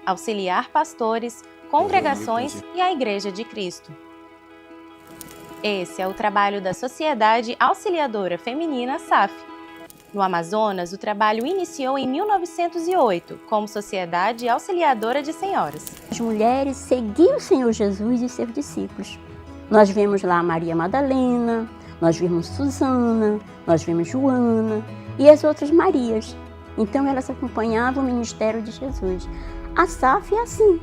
auxiliar pastores, congregações e a Igreja de Cristo. Esse é o trabalho da Sociedade Auxiliadora Feminina SAF. No Amazonas, o trabalho iniciou em 1908, como Sociedade Auxiliadora de Senhoras. As mulheres seguiam o Senhor Jesus e seus discípulos. Nós vemos lá Maria Madalena, nós vimos Susana, nós vimos Joana e as outras Marias. Então elas acompanhavam o ministério de Jesus. A SAF é assim.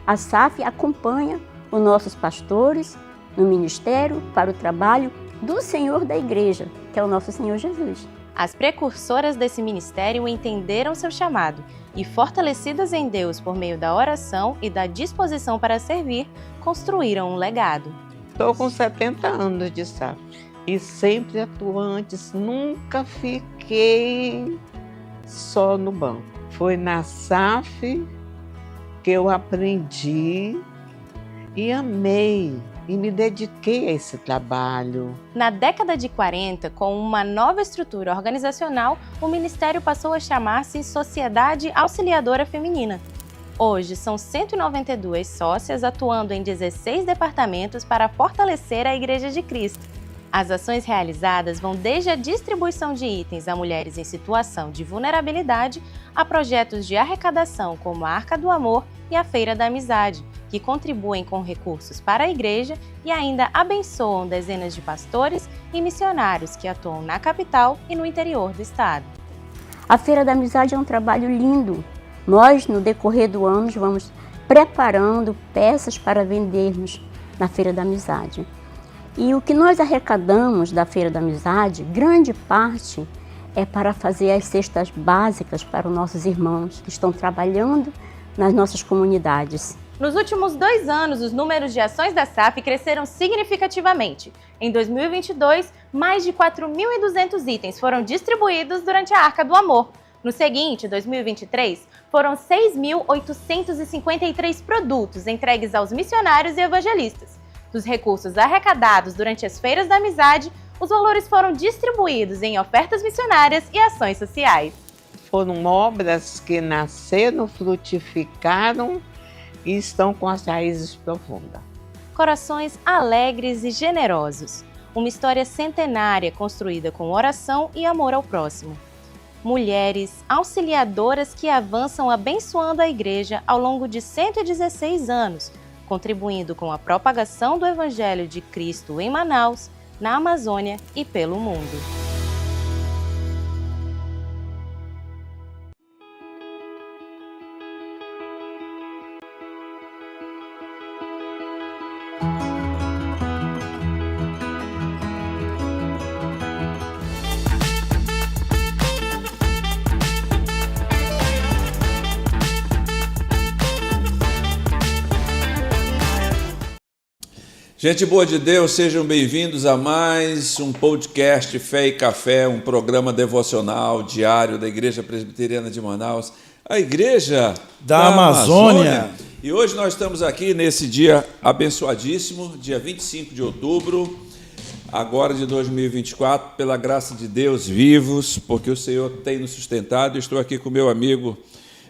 A SAF acompanha os nossos pastores no ministério para o trabalho do Senhor da Igreja, que é o nosso Senhor Jesus. As precursoras desse ministério entenderam seu chamado e, fortalecidas em Deus por meio da oração e da disposição para servir, construíram um legado. Estou com 70 anos de SAF e sempre atuantes, nunca fiquei só no banco. Foi na SAF que eu aprendi e amei e me dediquei a esse trabalho. Na década de 40, com uma nova estrutura organizacional, o Ministério passou a chamar-se Sociedade Auxiliadora Feminina. Hoje, são 192 sócias atuando em 16 departamentos para fortalecer a Igreja de Cristo. As ações realizadas vão desde a distribuição de itens a mulheres em situação de vulnerabilidade a projetos de arrecadação como a Arca do Amor e a Feira da Amizade, que contribuem com recursos para a Igreja e ainda abençoam dezenas de pastores e missionários que atuam na capital e no interior do estado. A Feira da Amizade é um trabalho lindo. Nós, no decorrer do ano, vamos preparando peças para vendermos na Feira da Amizade. E o que nós arrecadamos da Feira da Amizade, grande parte, é para fazer as cestas básicas para os nossos irmãos que estão trabalhando nas nossas comunidades. Nos últimos 2 anos, os números de ações da SAF cresceram significativamente. Em 2022, mais de 4.200 itens foram distribuídos durante a Arca do Amor. No seguinte, 2023, foram 6.853 produtos entregues aos missionários e evangelistas. Dos recursos arrecadados durante as feiras da amizade, os valores foram distribuídos em ofertas missionárias e ações sociais. Foram obras que nasceram, frutificaram e estão com as raízes profundas. Corações alegres e generosos. Uma história centenária construída com oração e amor ao próximo. Mulheres auxiliadoras que avançam abençoando a Igreja ao longo de 116 anos, contribuindo com a propagação do Evangelho de Cristo em Manaus, na Amazônia e pelo mundo. Gente boa de Deus, sejam bem-vindos a mais um podcast Fé e Café, um programa devocional diário da Igreja Presbiteriana de Manaus, a Igreja da Amazônia. E hoje nós estamos aqui nesse dia abençoadíssimo, dia 25 de outubro, agora de 2024, pela graça de Deus, vivos, porque o Senhor tem nos sustentado. Estou aqui com meu amigo,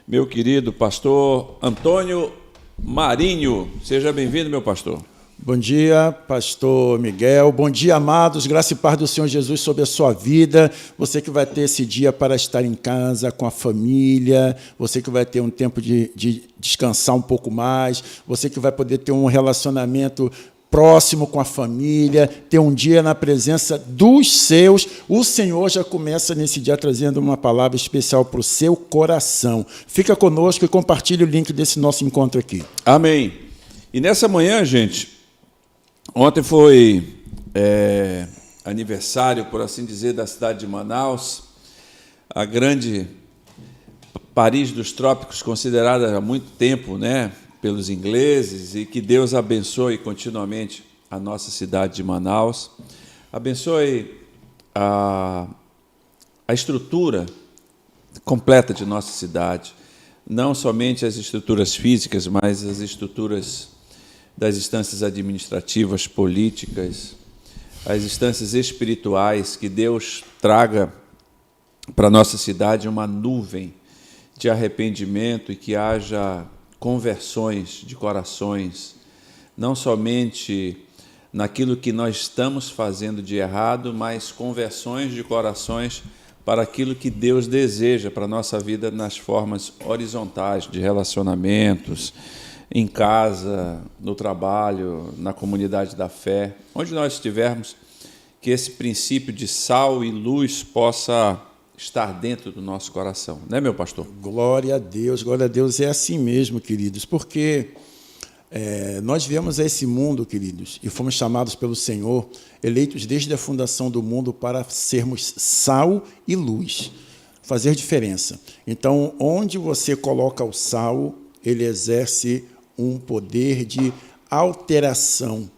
meu querido pastor Antônio Marinho. Seja bem-vindo, meu pastor. Bom dia, pastor Miguel. Bom dia, amados. Graça e paz do Senhor Jesus sobre a sua vida. Você que vai ter esse dia para estar em casa com a família, você que vai ter um tempo de descansar um pouco mais, você que vai poder ter um relacionamento próximo com a família, ter um dia na presença dos seus. O Senhor já começa nesse dia trazendo uma palavra especial para o seu coração. Fica conosco e compartilhe o link desse nosso encontro aqui. Amém. E nessa manhã, gente, ontem foi aniversário, por assim dizer, da cidade de Manaus, a grande Paris dos trópicos, considerada há muito tempo, né, pelos ingleses, e que Deus abençoe continuamente a nossa cidade de Manaus, abençoe a estrutura completa de nossa cidade, não somente as estruturas físicas, mas as estruturas das instâncias administrativas, políticas, as instâncias espirituais, que Deus traga para a nossa cidade uma nuvem de arrependimento e que haja conversões de corações, não somente naquilo que nós estamos fazendo de errado, mas conversões de corações para aquilo que Deus deseja para a nossa vida nas formas horizontais de relacionamentos, em casa, no trabalho, na comunidade da fé, onde nós estivermos, que esse princípio de sal e luz possa estar dentro do nosso coração, né, meu pastor? Glória a Deus, é assim mesmo, queridos, porque nós viemos a esse mundo, queridos, e fomos chamados pelo Senhor, eleitos desde a fundação do mundo para sermos sal e luz, fazer diferença. Então, onde você coloca o sal, ele exerce um poder de alteração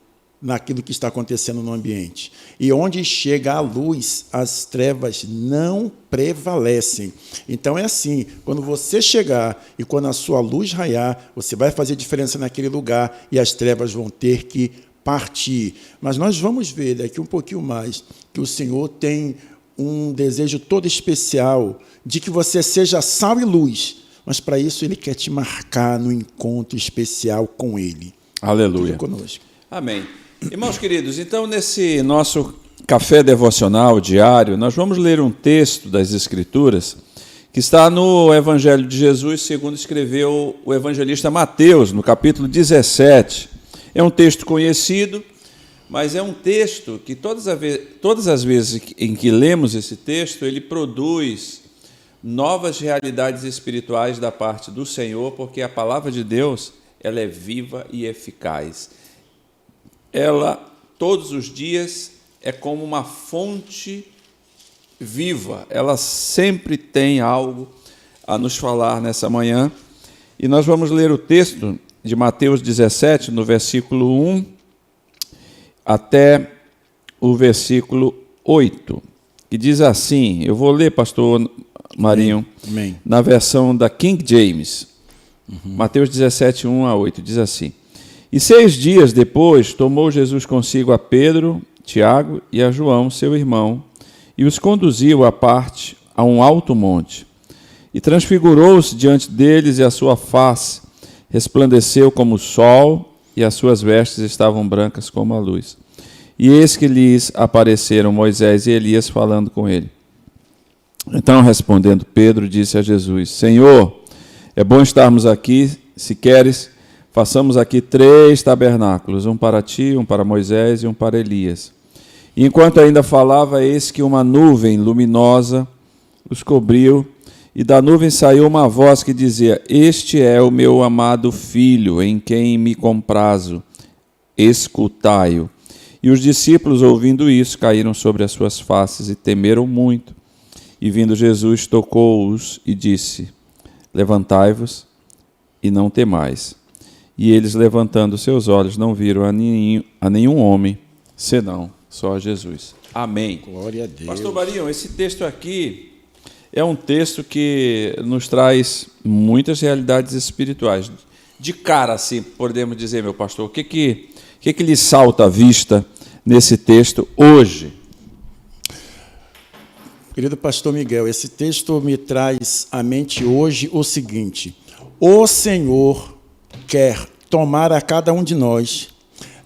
naquilo que está acontecendo no ambiente. E onde chega a luz, as trevas não prevalecem. Então é assim, quando você chegar e quando a sua luz raiar, você vai fazer diferença naquele lugar e as trevas vão ter que partir. Mas nós vamos ver daqui um pouquinho mais que o Senhor tem um desejo todo especial de que você seja sal e luz, mas para isso Ele quer te marcar no encontro especial com Ele. Aleluia. Fique conosco. Amém. Irmãos queridos, então nesse nosso café devocional diário, nós vamos ler um texto das Escrituras que está no Evangelho de Jesus, segundo escreveu o evangelista Mateus, no capítulo 17. É um texto conhecido, mas é um texto que todas as vezes em que lemos esse texto, ele produz novas realidades espirituais da parte do Senhor, porque a palavra de Deus, ela é viva e eficaz. Ela, todos os dias, é como uma fonte viva. Ela sempre tem algo a nos falar nessa manhã. E nós vamos ler o texto de Mateus 17, no versículo 1 até o versículo 8, que diz assim, eu vou ler, pastor Marinho, Amém. Na versão da King James. Mateus 17, 1 a 8, diz assim: E 6 dias depois, tomou Jesus consigo a Pedro, Tiago e a João, seu irmão, e os conduziu à parte, a um alto monte. E transfigurou-se diante deles, e a sua face resplandeceu como o sol, e as suas vestes estavam brancas como a luz. E eis que lhes apareceram Moisés e Elias falando com ele. Então, respondendo Pedro, disse a Jesus: Senhor, é bom estarmos aqui, se queres, façamos aqui 3 tabernáculos, um para ti, um para Moisés e um para Elias. E enquanto ainda falava, eis que uma nuvem luminosa os cobriu, e da nuvem saiu uma voz que dizia: Este é o meu amado filho, em quem me comprazo, escutai-o. E os discípulos, ouvindo isso, caíram sobre as suas faces e temeram muito. E vindo Jesus, tocou-os e disse: Levantai-vos e não temais. E eles, levantando seus olhos, não viram a nenhum homem, senão só a Jesus. Amém. Glória a Deus. Pastor Marinho, esse texto aqui é um texto que nos traz muitas realidades espirituais. De cara, assim, podemos dizer, meu pastor, o que lhe salta à vista nesse texto hoje? Querido pastor Miguel, esse texto me traz à mente hoje o seguinte: o Senhor quer tomar a cada um de nós,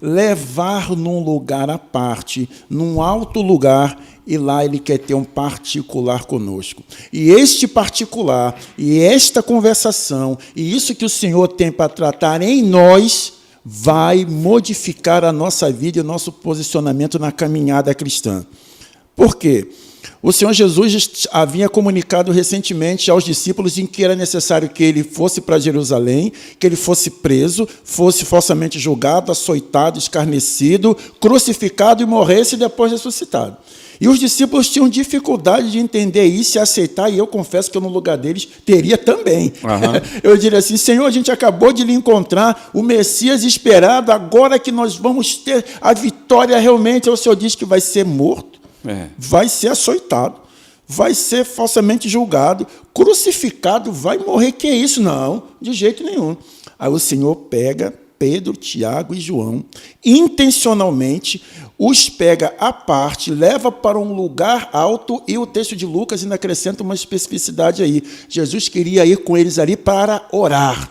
levar num lugar à parte, num alto lugar, e lá Ele quer ter um particular conosco. E este particular, e esta conversação, e isso que o Senhor tem para tratar em nós, vai modificar a nossa vida e o nosso posicionamento na caminhada cristã. Por quê? O Senhor Jesus havia comunicado recentemente aos discípulos em que era necessário que ele fosse para Jerusalém, que ele fosse preso, fosse falsamente julgado, açoitado, escarnecido, crucificado e morresse e depois ressuscitado. E os discípulos tinham dificuldade de entender isso e aceitar, e eu confesso que eu, no lugar deles, teria também. Uhum. Eu diria assim: Senhor, a gente acabou de lhe encontrar, o Messias esperado, agora que nós vamos ter a vitória realmente, o Senhor diz que vai ser morto, vai ser açoitado, vai ser falsamente julgado, crucificado, vai morrer. Que é isso? Não, de jeito nenhum. Aí o Senhor pega Pedro, Tiago e João, intencionalmente os pega à parte, leva para um lugar alto, e o texto de Lucas ainda acrescenta uma especificidade aí. Jesus queria ir com eles ali para orar.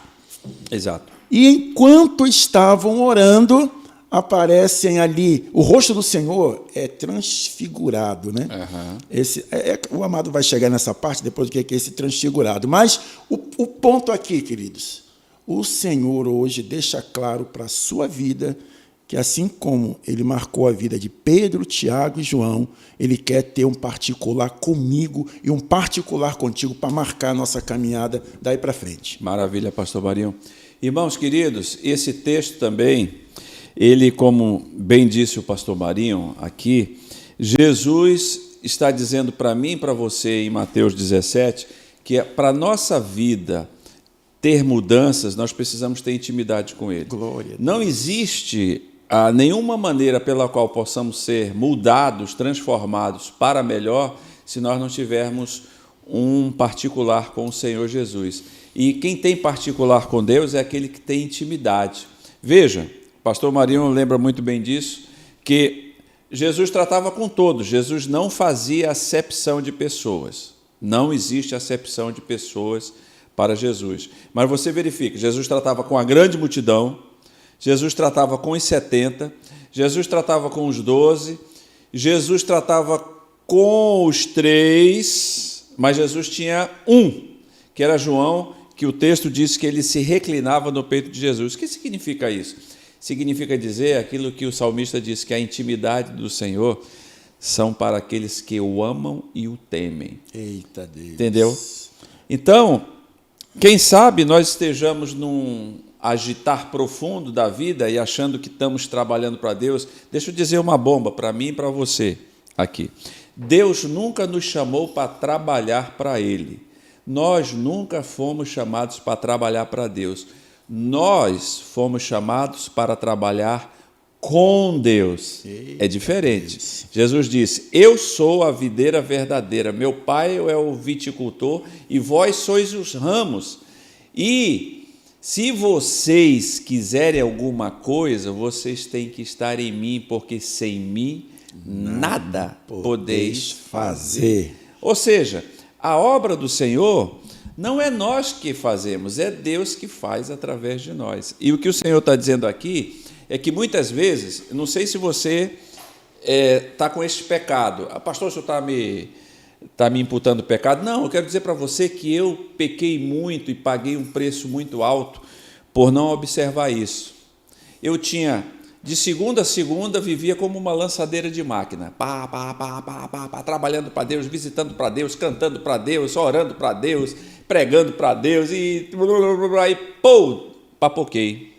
Exato. E enquanto estavam orando, aparecem ali, o rosto do Senhor é transfigurado, né? O amado vai chegar nessa parte depois do que é esse transfigurado. Mas o ponto aqui, queridos, o Senhor hoje deixa claro para a sua vida que assim como ele marcou a vida de Pedro, Tiago e João, ele quer ter um particular comigo e um particular contigo para marcar a nossa caminhada daí para frente. Maravilha, pastor Marinho. Irmãos queridos, esse texto também, ele, como bem disse o pastor Marinho aqui, Jesus está dizendo para mim e para você em Mateus 17, que para a nossa vida ter mudanças, nós precisamos ter intimidade com Ele. Glória. Não existe nenhuma maneira pela qual possamos ser mudados, transformados para melhor, se nós não tivermos um particular com o Senhor Jesus. E quem tem particular com Deus é aquele que tem intimidade. Veja, o pastor Marinho lembra muito bem disso, que Jesus tratava com todos, Jesus não fazia acepção de pessoas. Não existe acepção de pessoas para Jesus. Mas você verifica, Jesus tratava com a grande multidão, Jesus tratava com os 70, Jesus tratava com os 12, Jesus tratava com os 3, mas Jesus tinha um, que era João, que o texto diz que ele se reclinava no peito de Jesus. O que significa isso? Significa dizer aquilo que o salmista diz, que a intimidade do Senhor são para aqueles que o amam e o temem. Eita Deus. Entendeu? Então, quem sabe nós estejamos num agitar profundo da vida e achando que estamos trabalhando para Deus. Deixa eu dizer uma bomba para mim e para você aqui. Deus nunca nos chamou para trabalhar para Ele. Nós nunca fomos chamados para trabalhar para Deus. Nós fomos chamados para trabalhar com Deus. É diferente. Jesus disse, eu sou a videira verdadeira, meu pai é o viticultor e vós sois os ramos. E se vocês quiserem alguma coisa, vocês têm que estar em mim, porque sem mim nada podeis fazer. Ou seja, a obra do Senhor não é nós que fazemos, é Deus que faz através de nós. E o que o Senhor está dizendo aqui é que muitas vezes, não sei se você está com esse pecado. Pastor, o senhor está me imputando pecado? Não, eu quero dizer para você que eu pequei muito e paguei um preço muito alto por não observar isso. Eu tinha, de segunda a segunda, vivia como uma lançadeira de máquina, trabalhando para Deus, visitando para Deus, cantando para Deus, orando para Deus, pregando para Deus, e papoquei.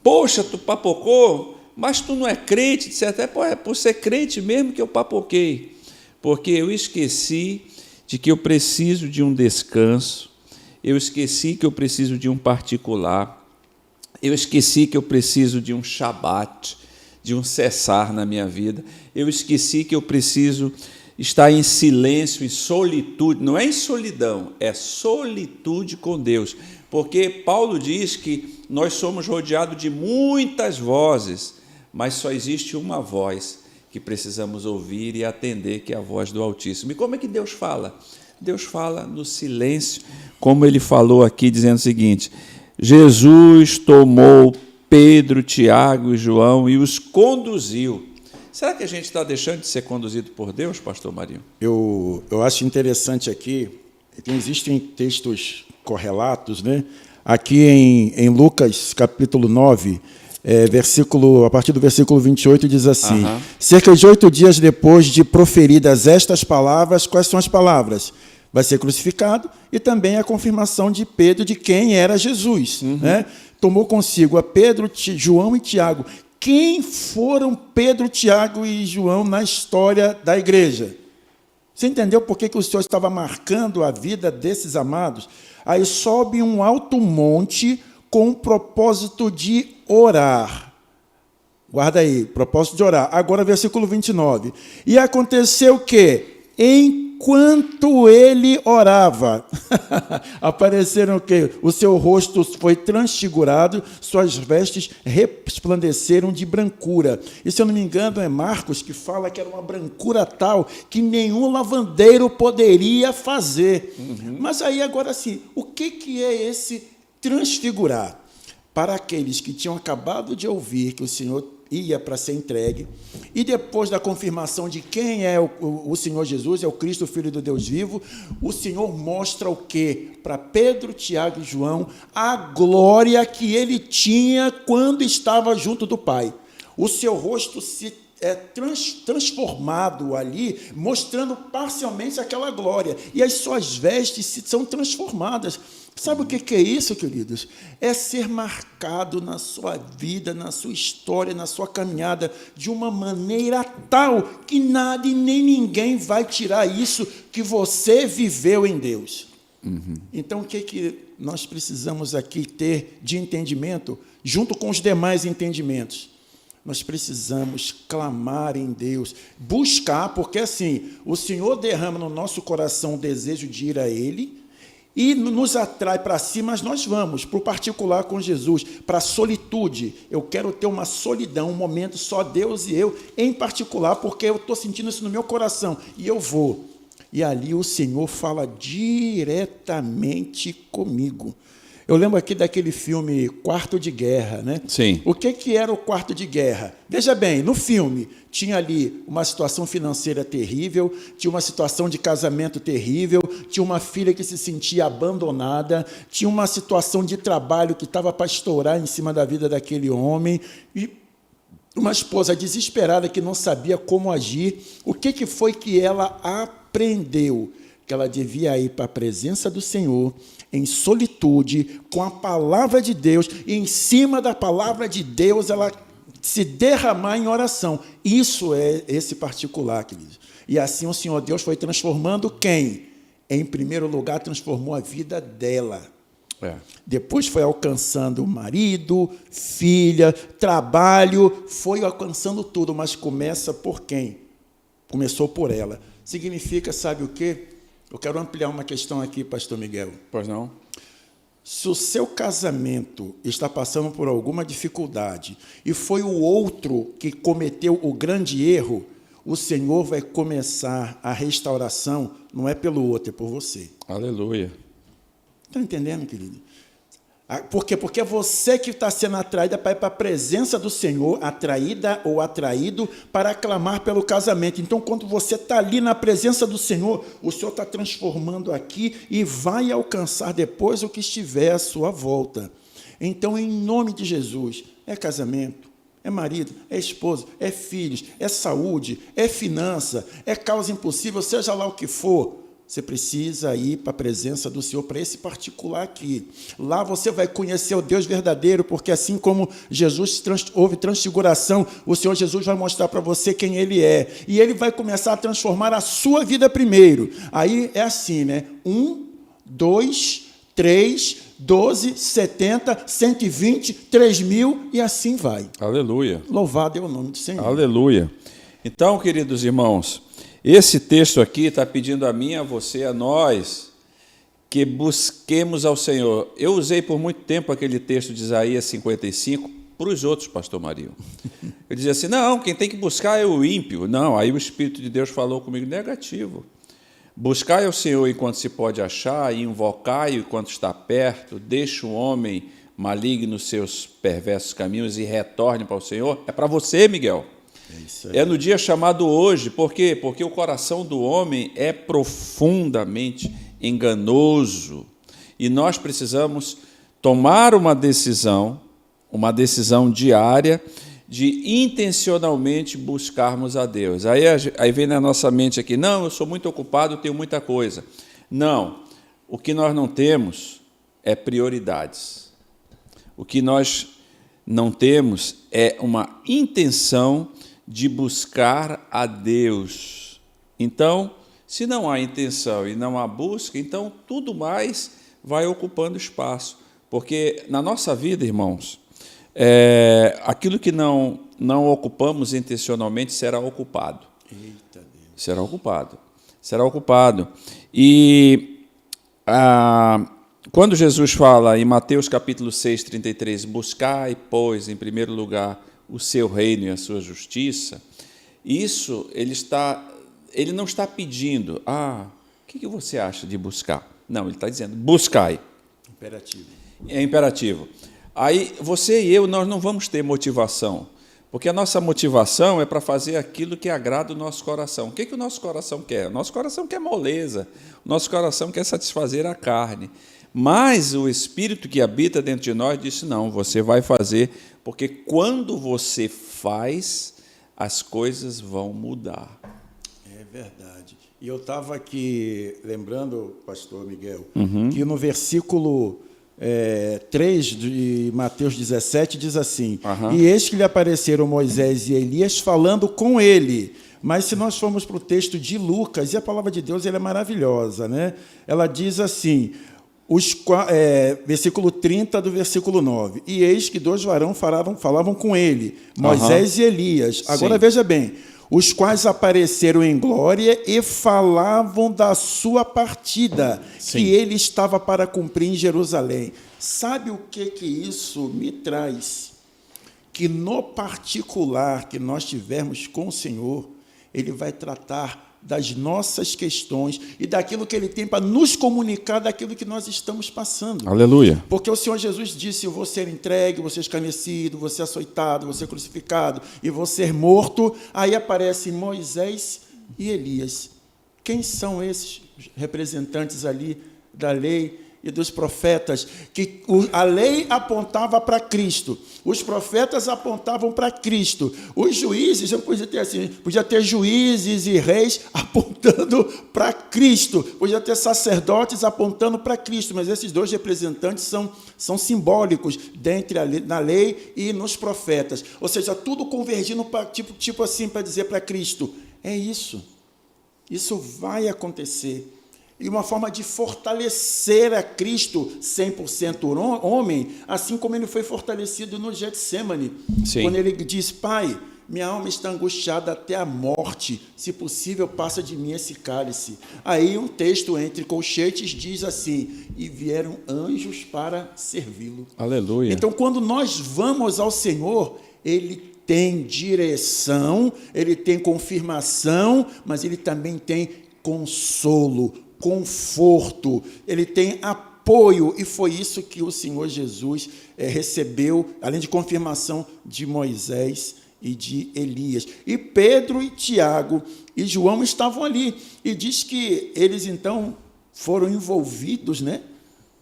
Poxa, tu papocou, mas tu não é crente, disse até, é por ser crente mesmo que eu papoquei, porque eu esqueci de que eu preciso de um descanso, eu esqueci que eu preciso de um particular, eu esqueci que eu preciso de um shabat, de um cessar na minha vida, eu esqueci que eu preciso estar em silêncio, em solitude, não é em solidão, é solitude com Deus, porque Paulo diz que nós somos rodeados de muitas vozes, mas só existe uma voz que precisamos ouvir e atender, que é a voz do Altíssimo. E como é que Deus fala? Deus fala no silêncio, como ele falou aqui, dizendo o seguinte, Jesus tomou Pedro, Tiago e João e os conduziu. Será que a gente está deixando de ser conduzido por Deus, pastor Marinho? Eu acho interessante aqui, existem textos correlatos, né? Aqui em Lucas, capítulo 9, a partir do versículo 28, diz assim, cerca de 8 dias depois de proferidas estas palavras, quais são as palavras? Vai ser crucificado, e também a confirmação de Pedro de quem era Jesus. Né? Tomou consigo a Pedro, João e Tiago. Quem foram Pedro, Tiago e João na história da igreja? Você entendeu por que o Senhor estava marcando a vida desses amados? Aí sobe um alto monte com o propósito de orar. Guarda aí, propósito de orar. Agora, versículo 29. E aconteceu que, enquanto ele orava, apareceram o quê? O seu rosto foi transfigurado, suas vestes resplandeceram de brancura. E, se eu não me engano, é Marcos que fala que era uma brancura tal que nenhum lavandeiro poderia fazer. Mas aí, agora sim, o que é esse transfigurar para aqueles que tinham acabado de ouvir que o Senhor ia para ser entregue, e depois da confirmação de quem é o Senhor Jesus, é o Cristo, Filho do Deus vivo, o Senhor mostra o quê? Para Pedro, Tiago e João, a glória que ele tinha quando estava junto do Pai. O seu rosto se transformado ali, mostrando parcialmente aquela glória, e as suas vestes são transformadas. Sabe o que é isso, queridos? É ser marcado na sua vida, na sua história, na sua caminhada, de uma maneira tal que nada e nem ninguém vai tirar isso que você viveu em Deus. Então, o que nós precisamos aqui ter de entendimento, junto com os demais entendimentos? Nós precisamos clamar em Deus, buscar, porque assim, o Senhor derrama no nosso coração o desejo de ir a Ele, e nos atrai para si, mas nós vamos para o particular com Jesus, para a solitude. Eu quero ter uma solidão, um momento só Deus e eu, em particular, porque eu estou sentindo isso no meu coração, e eu vou. E ali o Senhor fala diretamente comigo. Eu lembro aqui daquele filme Quarto de Guerra, né? Sim. O que era o quarto de guerra? Veja bem, no filme tinha ali uma situação financeira terrível, tinha uma situação de casamento terrível, tinha uma filha que se sentia abandonada, tinha uma situação de trabalho que estava para estourar em cima da vida daquele homem, e uma esposa desesperada que não sabia como agir. O que foi que ela aprendeu? Que ela devia ir para a presença do Senhor, em solitude, com a palavra de Deus, e em cima da palavra de Deus ela se derramar em oração. Isso é esse particular, queridos. E assim o Senhor Deus foi transformando quem? Em primeiro lugar, transformou a vida dela. Depois foi alcançando marido, filha, trabalho, foi alcançando tudo, mas começa por quem? Começou por ela. Significa, sabe o quê? Eu quero ampliar uma questão aqui, pastor Miguel. Pois não? Se o seu casamento está passando por alguma dificuldade e foi o outro que cometeu o grande erro, o Senhor vai começar a restauração, não é pelo outro, é por você. Aleluia. Está entendendo, querido? Por quê? Porque é você que está sendo atraída para ir para a presença do Senhor, atraída ou atraído para clamar pelo casamento. Então, quando você está ali na presença do Senhor, o Senhor está transformando aqui e vai alcançar depois o que estiver à sua volta. Então, em nome de Jesus, é casamento, é marido, é esposa, é filhos, é saúde, é finança, é causa impossível, seja lá o que for. Você precisa ir para a presença do Senhor, para esse particular aqui. Lá você vai conhecer o Deus verdadeiro, porque assim como Jesus houve transfiguração, o Senhor Jesus vai mostrar para você quem Ele é. E Ele vai começar a transformar a sua vida primeiro. Aí é assim, né? 1, 2, 3, 12, 70, 120, 3.000 e assim vai. Aleluia. Louvado é o nome do Senhor. Aleluia. Então, queridos irmãos, esse texto aqui está pedindo a mim, a você, a nós, que busquemos ao Senhor. Eu usei por muito tempo aquele texto de Isaías 55 para os outros, pastor Mario. Eu dizia assim, não, quem tem que buscar é o ímpio. Não, aí o Espírito de Deus falou comigo, negativo. Buscai ao Senhor enquanto se pode achar, e invocai-o enquanto está perto, deixe o homem maligno os seus perversos caminhos e retorne para o Senhor. É para você, Miguel. É no dia chamado hoje. Por quê? Porque o coração do homem é profundamente enganoso e nós precisamos tomar uma decisão diária de intencionalmente buscarmos a Deus. Aí vem na nossa mente aqui, não, eu sou muito ocupado, tenho muita coisa. Não, o que nós não temos é prioridades. O que nós não temos é uma intenção de buscar a Deus. Então, se não há intenção e não há busca, então tudo mais vai ocupando espaço. Porque na nossa vida, irmãos, aquilo que não ocupamos intencionalmente será ocupado. Eita Deus. Será ocupado. Será ocupado. E quando Jesus fala em Mateus capítulo 6, 33, buscai, pois, em primeiro lugar, o seu reino e a sua justiça, isso ele não está pedindo, o que você acha de buscar? Não, ele está dizendo, buscai. Imperativo. É imperativo. Aí você e eu, nós não vamos ter motivação, porque a nossa motivação é para fazer aquilo que agrada o nosso coração. O que o nosso coração quer? O nosso coração quer moleza, o nosso coração quer satisfazer a carne. Mas o Espírito que habita dentro de nós disse, não, você vai fazer, porque quando você faz, as coisas vão mudar. É verdade. E eu estava aqui lembrando, pastor Miguel, que no versículo 3 de Mateus 17 diz assim, e eis que lhe apareceram Moisés e Elias falando com ele. Mas se nós formos para o texto de Lucas, e a palavra de Deus ela é maravilhosa, né? Ela diz assim, versículo 30 do versículo 9, e eis que 2 varões falavam com ele, Moisés e Elias. Agora sim. Veja bem, os quais apareceram em glória e falavam da sua partida, sim, que ele estava para cumprir em Jerusalém. Sabe o que isso me traz? Que no particular que nós tivermos com o Senhor, Ele vai tratar das nossas questões e daquilo que Ele tem para nos comunicar daquilo que nós estamos passando. Aleluia. Porque o Senhor Jesus disse, eu vou ser entregue, vou ser escarnecido, vou ser açoitado, vou ser crucificado e vou ser morto. Aí aparecem Moisés e Elias. Quem são esses representantes ali da lei e dos profetas? Que a lei apontava para Cristo, os profetas apontavam para Cristo, os juízes, podia ter juízes e reis apontando para Cristo, podia ter sacerdotes apontando para Cristo, mas esses dois representantes são simbólicos na lei e nos profetas, ou seja, tudo convergindo para tipo assim, para dizer para Cristo, é isso vai acontecer. E uma forma de fortalecer a Cristo 100% homem, assim como ele foi fortalecido no Getsemane. Sim. Quando ele diz, Pai, minha alma está angustiada até a morte, se possível, passa de mim esse cálice. Aí um texto entre colchetes diz assim, e vieram anjos para servi-lo. Aleluia. Então, quando nós vamos ao Senhor, Ele tem direção, Ele tem confirmação, mas Ele também tem consolo, conforto, Ele tem apoio, e foi isso que o Senhor Jesus recebeu, além de confirmação de Moisés e de Elias. E Pedro e Tiago e João estavam ali, e diz que eles então foram envolvidos, né,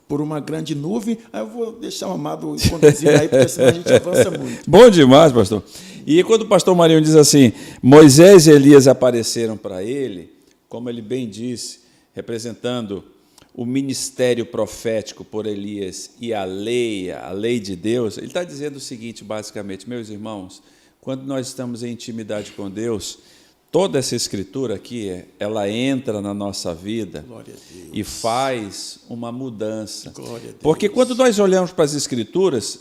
por uma grande nuvem. Aí eu vou deixar o Amado conduzir aí, porque senão a gente avança muito. Bom demais, pastor. E quando o pastor Marinho diz assim, Moisés e Elias apareceram para ele, como ele bem disse, representando o ministério profético por Elias e a lei de Deus, ele está dizendo o seguinte, basicamente, meus irmãos, quando nós estamos em intimidade com Deus, toda essa escritura aqui, ela entra na nossa vida e faz uma mudança. Porque quando nós olhamos para as escrituras,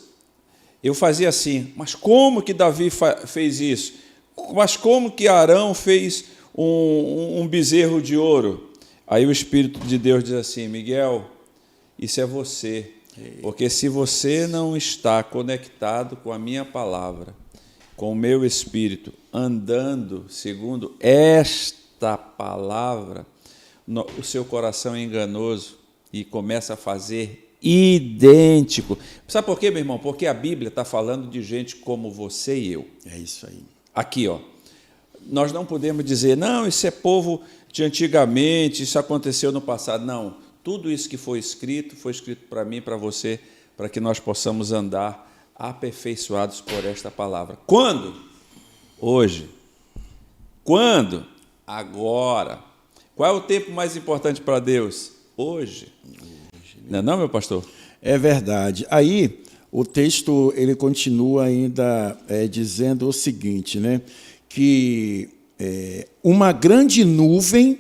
eu fazia assim, mas como que Davi fez isso? Mas como que Arão fez um bezerro de ouro? Aí o Espírito de Deus diz assim, Miguel, isso é você, porque se você não está conectado com a minha palavra, com o meu Espírito, andando segundo esta palavra, o seu coração é enganoso e começa a fazer idêntico. Sabe por quê, meu irmão? Porque a Bíblia está falando de gente como você e eu. É isso aí. Aqui, nós não podemos dizer, não, isso é povo de antigamente, isso aconteceu no passado. Não, tudo isso que foi escrito para mim, para você, para que nós possamos andar aperfeiçoados por esta palavra. Quando? Hoje. Quando? Agora. Qual é o tempo mais importante para Deus? Hoje. Não é não, meu pastor? É verdade. Aí, o texto ele continua ainda dizendo o seguinte, né? Que uma grande nuvem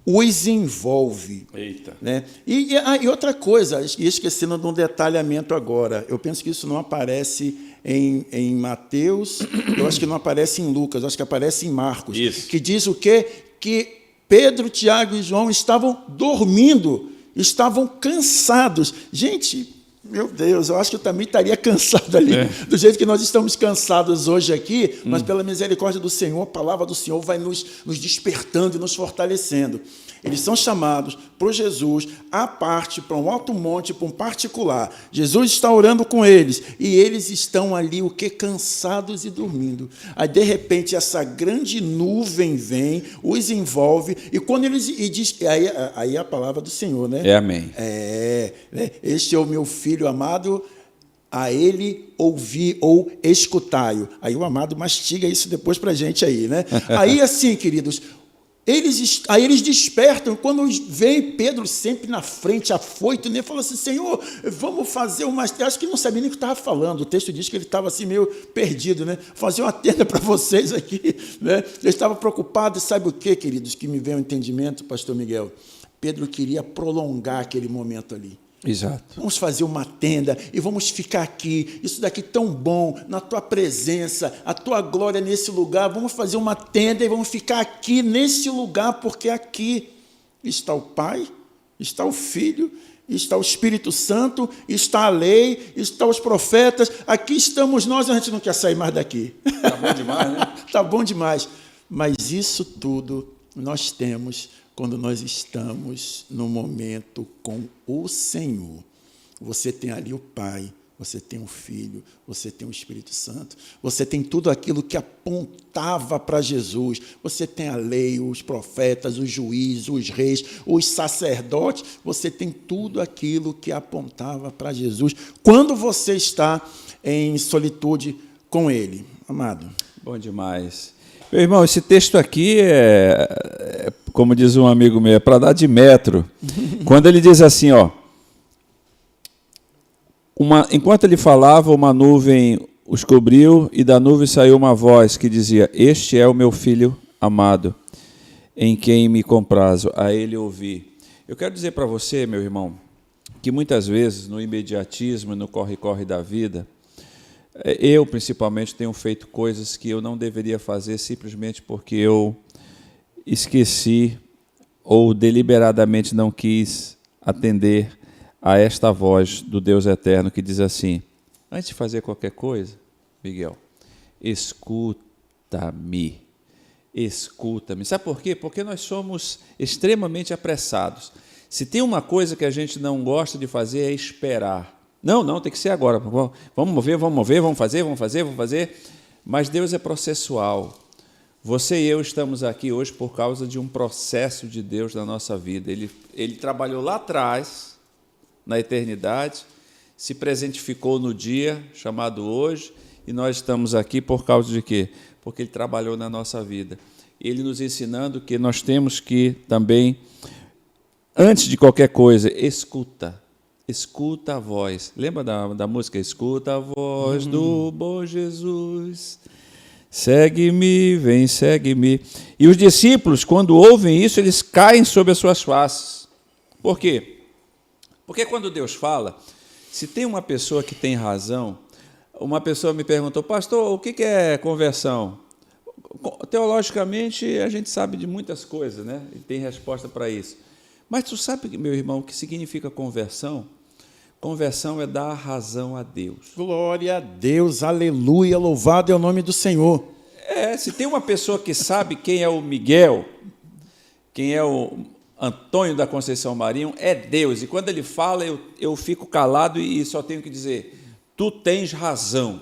os envolve. Eita. Né? E outra coisa, esquecendo de um detalhamento agora, eu penso que isso não aparece em Mateus, eu acho que não aparece em Lucas, eu acho que aparece em Marcos, isso. Que diz o quê? Que Pedro, Tiago e João estavam dormindo, estavam cansados. Gente, meu Deus, eu acho que eu também estaria cansado ali, do jeito que nós estamos cansados hoje aqui, mas pela misericórdia do Senhor, a palavra do Senhor vai nos despertando e nos fortalecendo. Eles são chamados por Jesus à parte, para um alto monte, para um particular. Jesus está orando com eles e eles estão ali, o quê? Cansados e dormindo. Aí, de repente, essa grande nuvem vem, os envolve e quando eles... E diz, aí é a palavra do Senhor, né? É amém. Este é o meu filho amado, a ele ouvir ou escutai-o. Aí o amado mastiga isso depois para a gente aí, né? Aí, assim, queridos, eles despertam, quando vem Pedro sempre na frente, afoito, né? Fala assim, Senhor, vamos fazer uma... Acho que não sabia nem o que estava falando, o texto diz que ele estava assim meio perdido, né? Fazer uma tenda para vocês aqui, né? Ele estava preocupado, e sabe o que, queridos, que me veio o entendimento, pastor Miguel? Pedro queria prolongar aquele momento ali. Exato. Vamos fazer uma tenda e vamos ficar aqui, isso daqui tão bom, na tua presença, a tua glória nesse lugar, vamos fazer uma tenda e vamos ficar aqui nesse lugar, porque aqui está o Pai, está o Filho, está o Espírito Santo, está a lei, estão os profetas, aqui estamos nós, a gente não quer sair mais daqui. Tá bom demais, né? Tá bom demais, mas isso tudo nós temos quando nós estamos no momento com o Senhor. Você tem ali o Pai, você tem o Filho, você tem o Espírito Santo, você tem tudo aquilo que apontava para Jesus, você tem a lei, os profetas, os juízes, os reis, os sacerdotes, você tem tudo aquilo que apontava para Jesus, quando você está em solitude com Ele. Amado. Bom demais. Meu irmão, esse texto aqui como diz um amigo meu, é para dar de metro. Quando ele diz assim, ó, enquanto ele falava, uma nuvem os cobriu e da nuvem saiu uma voz que dizia, este é o meu filho amado, em quem me comprazo, a ele ouvi. Eu quero dizer para você, meu irmão, que muitas vezes no imediatismo, no corre-corre da vida, eu principalmente tenho feito coisas que eu não deveria fazer simplesmente porque eu esqueci ou deliberadamente não quis atender a esta voz do Deus eterno que diz assim, antes de fazer qualquer coisa, Miguel, escuta-me. Escuta-me. Sabe por quê? Porque nós somos extremamente apressados. Se tem uma coisa que a gente não gosta de fazer é esperar. Não, tem que ser agora. Vamos mover, vamos fazer. Mas Deus é processual. Você e eu estamos aqui hoje por causa de um processo de Deus na nossa vida. Ele trabalhou lá atrás, na eternidade, se presentificou no dia chamado hoje, e nós estamos aqui por causa de quê? Porque Ele trabalhou na nossa vida. Ele nos ensinando que nós temos que também, antes de qualquer coisa, escuta a voz. Lembra da música? Escuta a voz do bom Jesus, segue-me, vem, segue-me. E os discípulos, quando ouvem isso, eles caem sobre as suas faces. Por quê? Porque quando Deus fala, se tem uma pessoa que tem razão, uma pessoa me perguntou, pastor, o que é conversão? Teologicamente, a gente sabe de muitas coisas, né? E tem resposta para isso. Mas tu sabe, meu irmão, o que significa conversão? Conversão é dar razão a Deus. Glória a Deus, aleluia, louvado é o nome do Senhor. Se tem uma pessoa que sabe quem é o Miguel, quem é o Antônio da Conceição Marinho, é Deus. E quando ele fala, eu fico calado e só tenho que dizer, tu tens razão.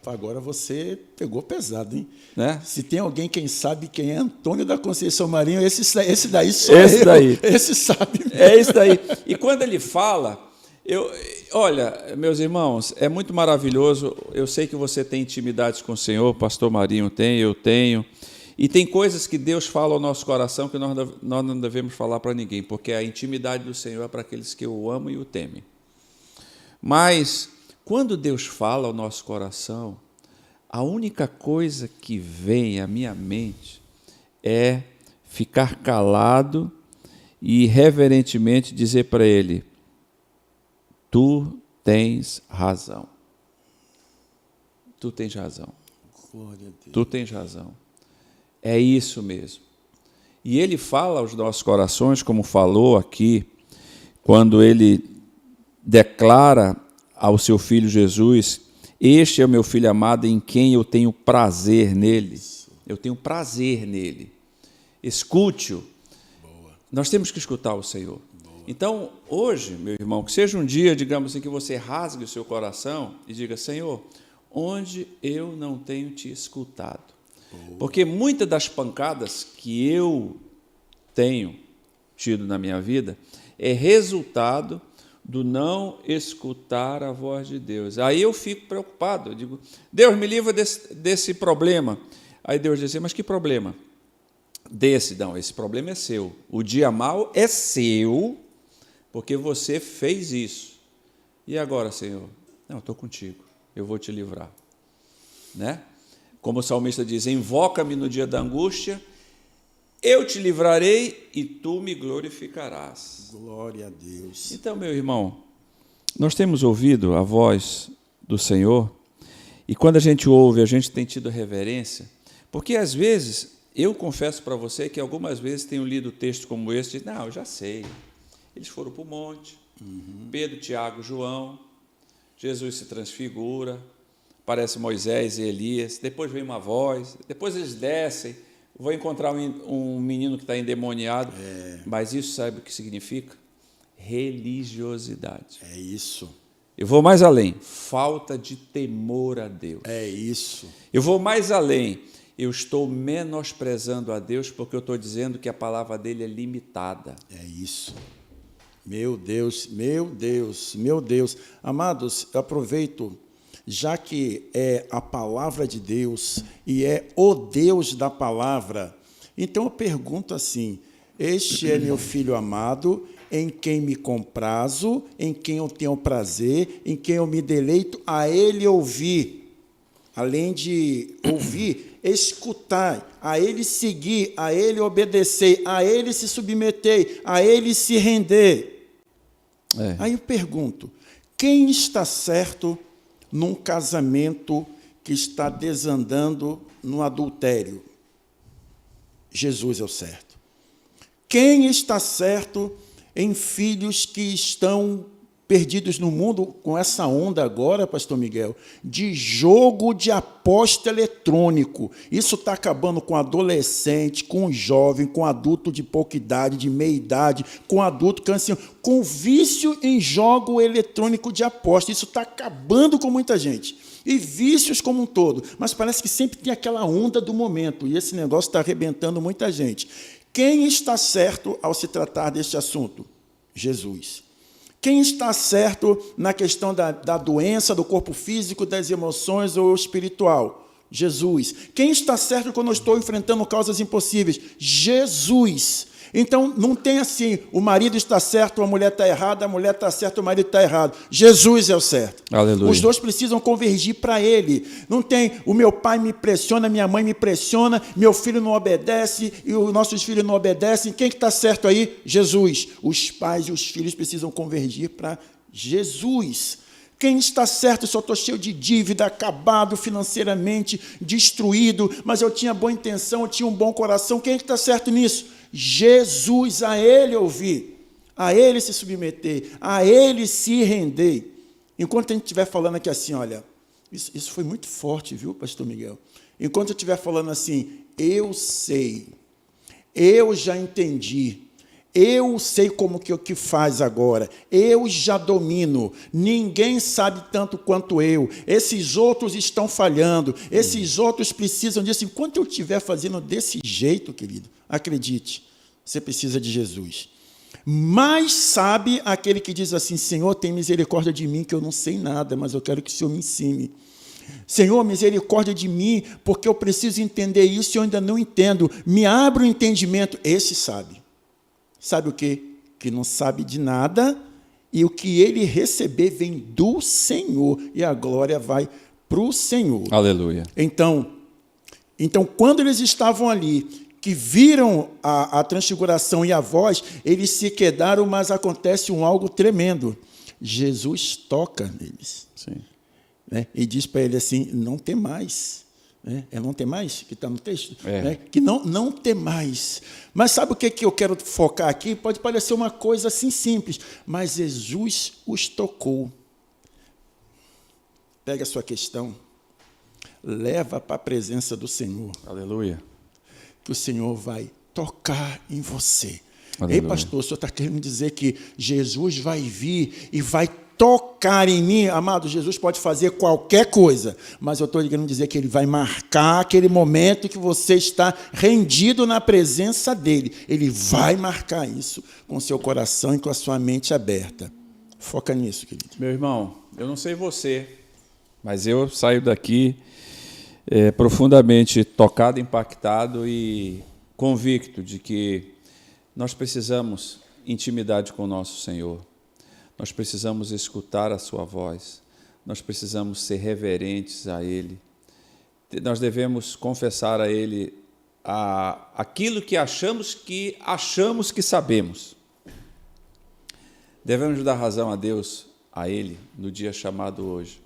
Agora você pegou pesado, hein? Né? Se tem alguém quem sabe quem é Antônio da Conceição Marinho, esse daí sou esse daí. Esse sabe mesmo. É esse daí. E quando ele fala, olha, meus irmãos, é muito maravilhoso. Eu sei que você tem intimidades com o Senhor, pastor Marinho tem, eu tenho. E tem coisas que Deus fala ao nosso coração que nós não devemos falar para ninguém, porque a intimidade do Senhor é para aqueles que o amam e o temem. Mas quando Deus fala ao nosso coração, a única coisa que vem à minha mente é ficar calado e reverentemente dizer para Ele, tu tens razão. Tu tens razão. Glória a Deus. Tu tens razão. É isso mesmo. E Ele fala aos nossos corações, como falou aqui, quando Ele declara ao seu Filho Jesus, este é o meu Filho amado em quem eu tenho prazer nele. Eu tenho prazer nele. Escute-o. Nós temos que escutar o Senhor. Então, hoje, meu irmão, que seja um dia, digamos assim, que você rasgue o seu coração e diga: Senhor, onde eu não tenho te escutado? Porque muitas das pancadas que eu tenho tido na minha vida é resultado do não escutar a voz de Deus. Aí eu fico preocupado, eu digo: Deus, me livra desse problema. Aí Deus diz assim: mas que problema? Não, esse problema é seu. O dia mau é seu, porque você fez isso. E agora, Senhor? Não, estou contigo, eu vou te livrar. Né? Como o salmista diz: invoca-me no dia da angústia, eu te livrarei e tu me glorificarás. Glória a Deus. Então, meu irmão, nós temos ouvido a voz do Senhor, e quando a gente ouve, a gente tem tido reverência, porque às vezes, eu confesso para você que algumas vezes tenho lido texto como esse, de não, eu já sei, eles foram para o monte, Pedro, Tiago, João, Jesus se transfigura, parece Moisés e Elias, depois vem uma voz, depois eles descem, vou encontrar um menino que está endemoniado, mas isso sabe o que significa? Religiosidade. É isso. Eu vou mais além, falta de temor a Deus. É isso. Eu vou mais além, eu estou menosprezando a Deus porque eu estou dizendo que a palavra dele é limitada. É isso. Meu Deus, meu Deus, meu Deus. Amados, eu aproveito, já que é a palavra de Deus e é o Deus da palavra, então eu pergunto assim: este é meu filho amado, em quem me comprazo, em quem eu tenho prazer, em quem eu me deleito, a ele ouvir. Além de ouvir, escutar, a ele seguir, a ele obedecer, a ele se submeter, a ele se render. Aí eu pergunto: quem está certo num casamento que está desandando no adultério? Jesus é o certo. Quem está certo em filhos que estão perdidos no mundo, com essa onda agora, pastor Miguel, de jogo de aposta eletrônico? Isso está acabando com adolescente, com jovem, com adulto de pouca idade, de meia idade, com adulto cansinho, com vício em jogo eletrônico de aposta. Isso está acabando com muita gente. E vícios como um todo. Mas parece que sempre tem aquela onda do momento, e esse negócio está arrebentando muita gente. Quem está certo ao se tratar deste assunto? Jesus. Quem está certo na questão da doença, do corpo físico, das emoções ou espiritual? Jesus. Quem está certo quando eu estou enfrentando causas impossíveis? Jesus. Então, não tem assim, o marido está certo, a mulher está errada, a mulher está certa, o marido está errado. Jesus é o certo. Aleluia. Os dois precisam convergir para ele. Não tem, o meu pai me pressiona, minha mãe me pressiona, meu filho não obedece e os nossos filhos não obedecem. Quem que está certo aí? Jesus. Os pais e os filhos precisam convergir para Jesus. Quem está certo? Se eu estou cheio de dívida, acabado financeiramente, destruído, mas eu tinha boa intenção, eu tinha um bom coração. Quem está certo nisso? Jesus, a ele ouvir, a ele se submeter, a ele se render. Enquanto a gente estiver falando aqui assim, olha, isso foi muito forte, viu, pastor Miguel? Enquanto eu estiver falando assim, eu sei, eu já entendi, eu sei como que o que faz agora, eu já domino, ninguém sabe tanto quanto eu, esses outros estão falhando, esses outros precisam disso. Enquanto eu estiver fazendo desse jeito, querido, acredite, você precisa de Jesus. Mas sabe aquele que diz assim: Senhor, tem misericórdia de mim, que eu não sei nada, mas eu quero que o Senhor me ensine. Senhor, misericórdia de mim, porque eu preciso entender isso e eu ainda não entendo. Me abre o entendimento. Esse sabe. Sabe o quê? Que não sabe de nada, e o que ele receber vem do Senhor, e a glória vai para o Senhor. Aleluia. Então, quando eles estavam ali, que viram a transfiguração e a voz, eles se quedaram, mas acontece algo tremendo. Jesus toca neles. Sim. Né? E diz para ele assim: não tem mais. É não ter mais, que está no texto? É. Que não ter mais. Mas sabe o que eu quero focar aqui? Pode parecer uma coisa assim simples, mas Jesus os tocou. Pega a sua questão, leva para a presença do Senhor. Aleluia. Que o Senhor vai tocar em você. Aleluia. Ei, pastor, o senhor está querendo dizer que Jesus vai vir e vai tocar em mim? Amado, Jesus pode fazer qualquer coisa, mas eu estou querendo dizer que ele vai marcar aquele momento que você está rendido na presença dele. Ele vai marcar isso com seu coração e com a sua mente aberta. Foca nisso, querido. Meu irmão, eu não sei você, mas eu saio daqui profundamente tocado, impactado e convicto de que nós precisamos intimidade com o nosso Senhor. Nós precisamos escutar a sua voz. Nós precisamos ser reverentes a Ele. Nós devemos confessar a Ele aquilo que achamos que sabemos. Devemos dar razão a Deus, a Ele, no dia chamado hoje.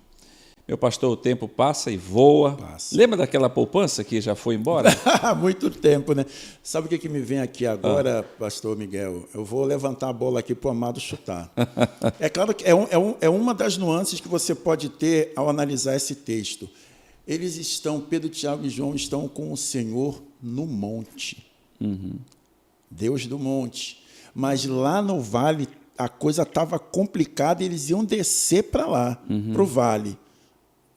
Meu pastor, o tempo passa e voa. Lembra daquela poupança que já foi embora? Há muito tempo, né? Sabe o que me vem aqui agora, pastor Miguel? Eu vou levantar a bola aqui para o amado chutar. É claro que é uma das nuances que você pode ter ao analisar esse texto. Eles estão, Pedro, Tiago e João, estão com o Senhor no monte. Uhum. Deus do monte. Mas lá no vale, a coisa estava complicada e eles iam descer para lá, para o vale.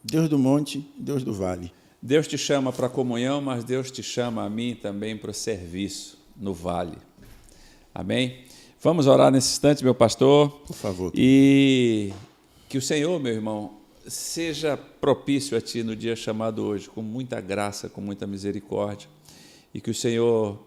Deus do monte, Deus do vale. Deus te chama para a comunhão, mas Deus te chama a mim também para o serviço no vale. Amém? Vamos orar nesse instante, meu pastor. Por favor. E que o Senhor, meu irmão, seja propício a ti no dia chamado hoje, com muita graça, com muita misericórdia. E que o Senhor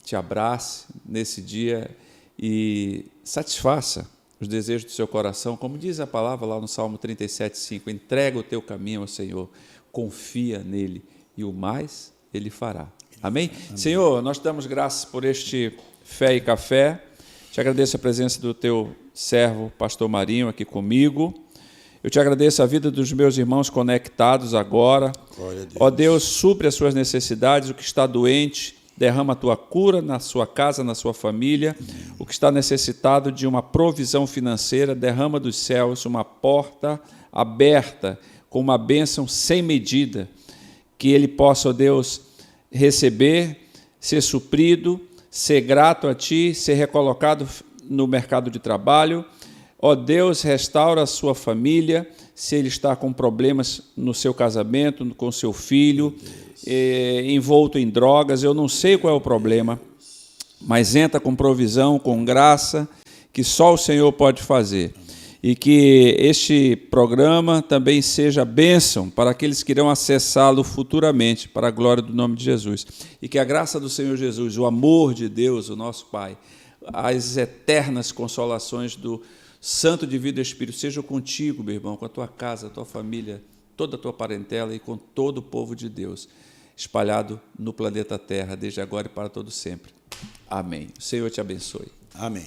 te abrace nesse dia e satisfaça os desejos do seu coração, como diz a palavra lá no Salmo 37:5, entrega o teu caminho ao Senhor, confia nele e o mais ele fará. Amém? Amém. Senhor, nós te damos graças por este Fé e Café, te agradeço a presença do teu servo, pastor Marinho, aqui comigo. Eu te agradeço a vida dos meus irmãos conectados agora. Glória a Deus. Ó Deus, supre as suas necessidades, o que está doente, derrama a tua cura na sua casa, na sua família. O que está necessitado de uma provisão financeira, derrama dos céus uma porta aberta, com uma bênção sem medida, que ele possa, ó Deus, receber, ser suprido, ser grato a ti, ser recolocado no mercado de trabalho. Ó Deus, restaura a sua família, se ele está com problemas no seu casamento, com seu filho, envolto em drogas, eu não sei qual é o problema, mas entra com provisão, com graça, que só o Senhor pode fazer. E que este programa também seja bênção para aqueles que irão acessá-lo futuramente, para a glória do nome de Jesus. E que a graça do Senhor Jesus, o amor de Deus, o nosso Pai, as eternas consolações do Santo Divino Espírito sejam contigo, meu irmão, com a tua casa, a tua família, toda a tua parentela e com todo o povo de Deus, espalhado no planeta Terra, desde agora e para todo sempre. Amém. O Senhor te abençoe. Amém.